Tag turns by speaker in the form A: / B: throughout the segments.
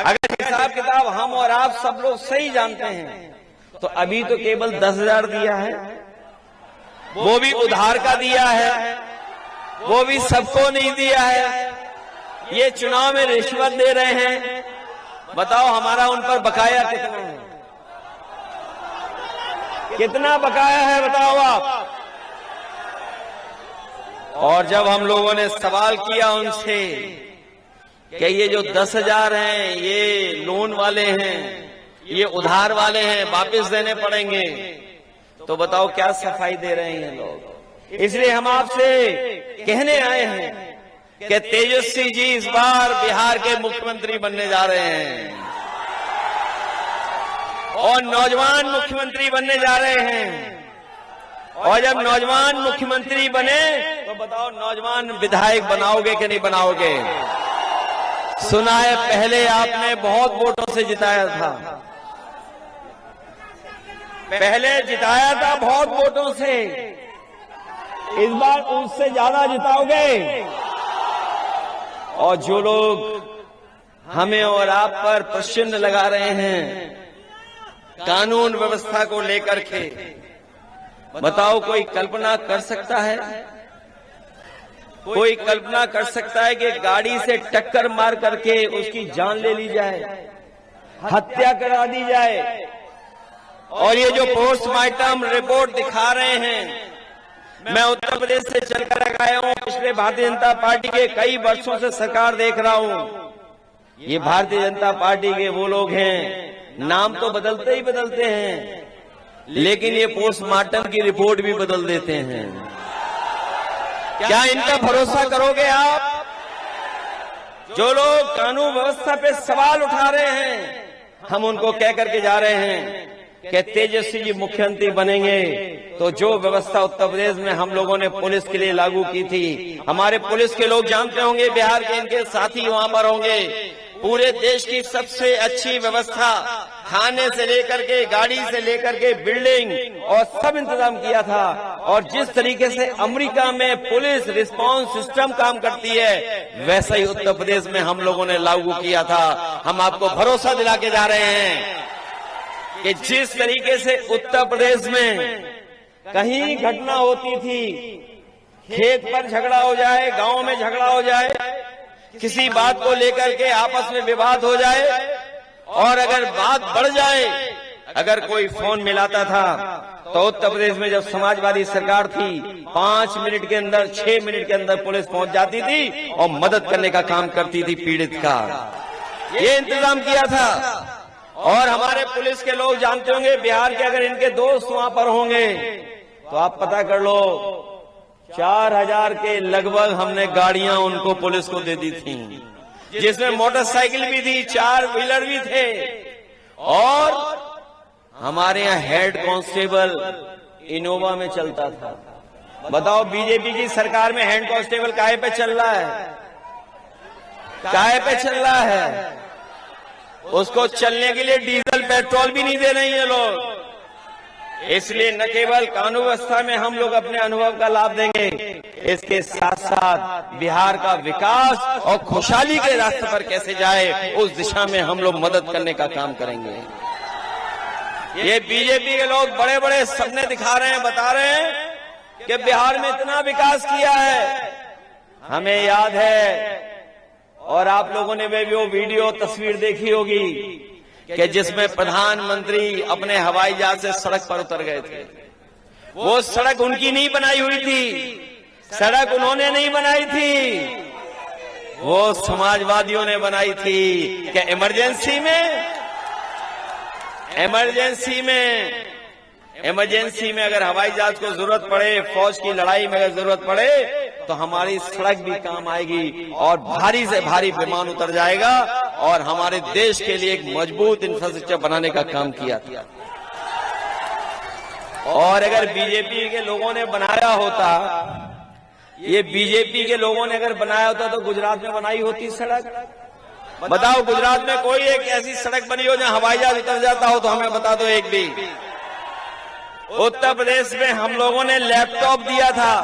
A: अगर हिसाब किताब हम और आप सब लोग सही जानते हैं तो अभी तो केवल 10,000 दिया है, वो भी उधार का दिया है, वो भी सबको नहीं दिया है। ये चुनाव में रिश्वत दे रहे हैं। बताओ हमारा उन पर बकाया कितना है? कितना बकाया है बताओ आप। और जब हम लोगों ने सवाल किया उनसे कि ये जो 10,000 हैं ये लोन वाले हैं, ये उधार वाले हैं, वापस देने पड़ेंगे, तो बताओ क्या सफाई दे रहे हैं लोग। इसलिए हम आपसे कहने आए हैं कि तेजस्वी जी इस बार बिहार के मुख्यमंत्री बनने जा रहे हैं और नौजवान मुख्यमंत्री बनने जा रहे हैं। और जब नौजवान मुख्यमंत्री बने तो बताओ नौजवान विधायक बनाओगे कि नहीं बनाओगे? सुना है पहले आपने बहुत वोटों से जिताया था, पहले जिताया था बहुत वोटों से, इस बार उससे ज्यादा जिताओगे? और जो लोग हमें और आप पर प्रश्न लगा रहे हैं कानून व्यवस्था को लेकर के, बताओ कोई कल्पना कर सकता है? कोई कल्पना कर सकता है कि गाड़ी से टक्कर मार करके उसकी जान ले ली जाए, हत्या करा दी जाए? और ये जो पोस्टमार्टम रिपोर्ट दिखा रहे हैं, मैं उत्तर प्रदेश से चलकर आया हूं, पिछले भारतीय जनता पार्टी के कई वर्षों से सरकार देख रहा हूं। ये भारतीय जनता पार्टी के वो लोग हैं, नाम तो बदलते ही बदलते हैं, लेकिन ये पोस्टमार्टम की रिपोर्ट भी बदल देते हैं। क्या इनका भरोसा करोगे आप? जो लोग कानून व्यवस्था पे सवाल उठा रहे हैं, हम उनको कह करके जा रहे हैं कि तेजस्वी जी मुख्यमंत्री बनेंगे तो जो व्यवस्था उत्तर प्रदेश में हम लोगों ने पुलिस के लिए लागू की थी, हमारे पुलिस के लोग जानते होंगे, बिहार के इनके साथी वहां पर होंगे, पूरे देश की सबसे अच्छी व्यवस्था, थाने से लेकर के, गाड़ी से लेकर के, बिल्डिंग और सब इंतजाम किया था। और जिस तरीके से अमेरिका में पुलिस रिस्पांस सिस्टम काम करती है, वैसा ही उत्तर प्रदेश में हम लोगों ने लागू किया था। हम आपको भरोसा दिला के जा रहे हैं कि जिस तरीके से उत्तर प्रदेश में कहीं घटना होती थी, खेत पर झगड़ा हो जाए, गांव में झगड़ा हो जाए, किसी बात को लेकर के आपस में विवाद हो जाए और अगर बात बढ़ जाए, अगर कोई फोन मिलाता था तो उत्तर प्रदेश में जब समाजवादी सरकार थी 5 मिनट के अंदर, 6 मिनट के अंदर पुलिस पहुंच जाती थी और मदद करने का काम करती थी पीड़ित का। ये इंतजाम किया था। और हमारे पुलिस के लोग जानते होंगे, बिहार के अगर इनके दोस्त वहां पर होंगे तो आप पता कर लो, 4,000 के लगभग हमने गाड़ियां उनको पुलिस को दे दी थी, जिसमें मोटरसाइकिल भी थी, 4 व्हीलर भी थे। और हमारे यहाँ हेड कांस्टेबल इनोवा में चलता था। बताओ बीजेपी की सरकार में हेड कांस्टेबल काहे पे चल रहा है? काहे पे चल रहा है? उसको चलने के लिए डीजल पेट्रोल भी नहीं दे रहे हैं लोग। इसलिए न केवल कानून व्यवस्था में हम लोग अपने अनुभव का लाभ देंगे, इसके साथ साथ बिहार का विकास और खुशहाली के रास्ते पर कैसे जाए, उस दिशा में हम लोग मदद करने का काम करेंगे। ये बीजेपी के लोग बड़े बड़े सपने दिखा रहे हैं, बता रहे हैं कि बिहार में इतना विकास किया है। हमें याद है, और आप लोगों ने वो वीडियो तस्वीर देखी होगी कि जिसमें प्रधानमंत्री अपने हवाई जहाज से सड़क पर उतर गए थे। वो सड़क उनकी नहीं बनाई हुई थी, सड़क उन्होंने नहीं बनाई थी, वो समाजवादियों ने बनाई थी। कि इमरजेंसी में अगर हवाई जहाज को जरूरत पड़े, फौज की लड़ाई में अगर जरूरत पड़े, तो हमारी सड़क भी काम आएगी और भारी से भारी विमान उतर जाएगा। और हमारे देश के लिए एक मजबूत इंफ्रास्ट्रक्चर बनाने का काम किया था। और अगर बीजेपी के लोगों ने बनाया होता, ये बीजेपी के लोगों ने अगर बनाया होता तो गुजरात में बनाई होती सड़क। बताओ गुजरात में कोई एक ऐसी सड़क बनी हो जहां हवाई जहाज उतर जाता हो तो हमें बता दो एक भी। उत्तर प्रदेश में हम लोगों ने लैपटॉप दिया था।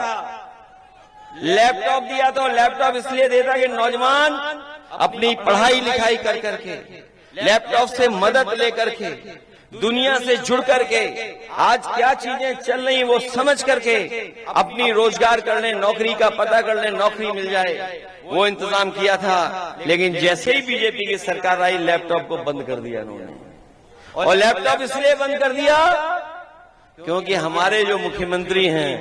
A: लैपटॉप इसलिए देता कि नौजवान अपनी पढ़ाई लिखाई कर करके लैपटॉप से मदद लेकर के, दुनिया से जुड़ करके आज क्या चीजें चल रही वो समझ करके अपनी रोजगार कर लें, नौकरी का पता कर लें, नौकरी मिल जाए, वो इंतजाम किया था। लेकिन जैसे ही बीजेपी की सरकार आई, लैपटॉप को बंद कर दिया उन्होंने। और लैपटॉप इसलिए बंद कर दिया क्योंकि हमारे जो मुख्यमंत्री हैं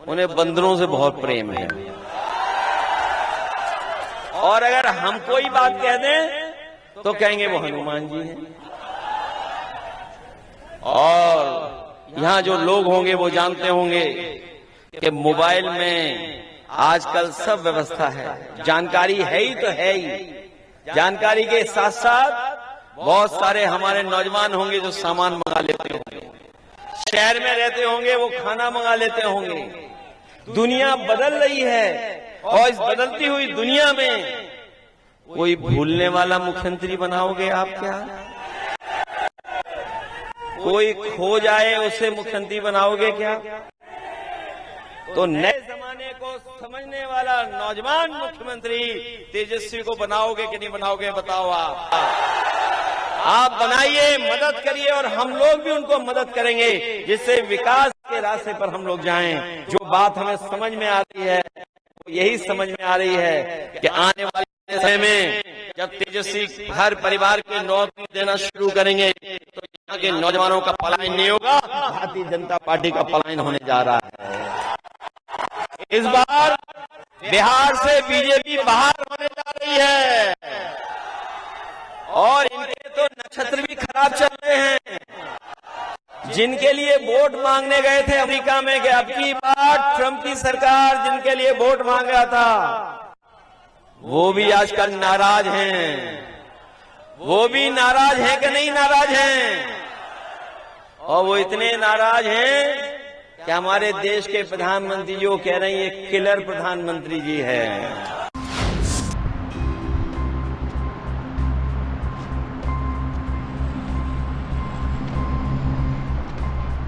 A: उन्हें बंदरों से बहुत प्रेम है, और अगर हम कोई बात कह दें तो कहेंगे वो हनुमान जी हैं। और यहां जो लोग होंगे वो जानते होंगे कि मोबाइल में आजकल सब व्यवस्था है, जानकारी है ही तो है ही। जानकारी के साथ साथ बहुत सारे हमारे नौजवान होंगे जो सामान मंगा लेते होंगे, शहर में रहते होंगे वो खाना मंगा लेते होंगे। दुनिया बदल रही है, और इस बदलती हुई दुनिया में कोई भूलने वाला मुख्यमंत्री बनाओगे आप क्या? कोई खो जाए उसे मुख्यमंत्री बनाओगे क्या? तो नए जमाने को समझने वाला नौजवान मुख्यमंत्री तेजस्वी को बनाओगे कि नहीं बनाओगे, बताओ आप बनाइए, मदद करिए, और हम लोग भी उनको मदद करेंगे जिससे विकास के रास्ते पर हम लोग जाएं। जो बात हमें समझ में आ रही है, यही समझ में आ रही है कि आने वाले समय में जब तेजस्वी हर परिवार को नौकरी देना शुरू करेंगे तो यहाँ के नौजवानों का पलायन नहीं होगा, भारतीय जनता पार्टी का पलायन होने जा रहा है। इस बार बिहार से बीजेपी बाहर होने जा रही है, और इनके तो नक्षत्र भी खराब चल रहे हैं। जिनके लिए वोट मांगने गए थे अमेरिका में कि अब की बार ट्रंप की सरकार जिनके लिए वोट मांग रहा था, वो भी आजकल नाराज हैं। वो भी नाराज हैं कि नहीं नाराज हैं? और वो इतने नाराज हैं कि हमारे देश के प्रधानमंत्री जो कह रहे हैं ये किलर प्रधानमंत्री जी हैं।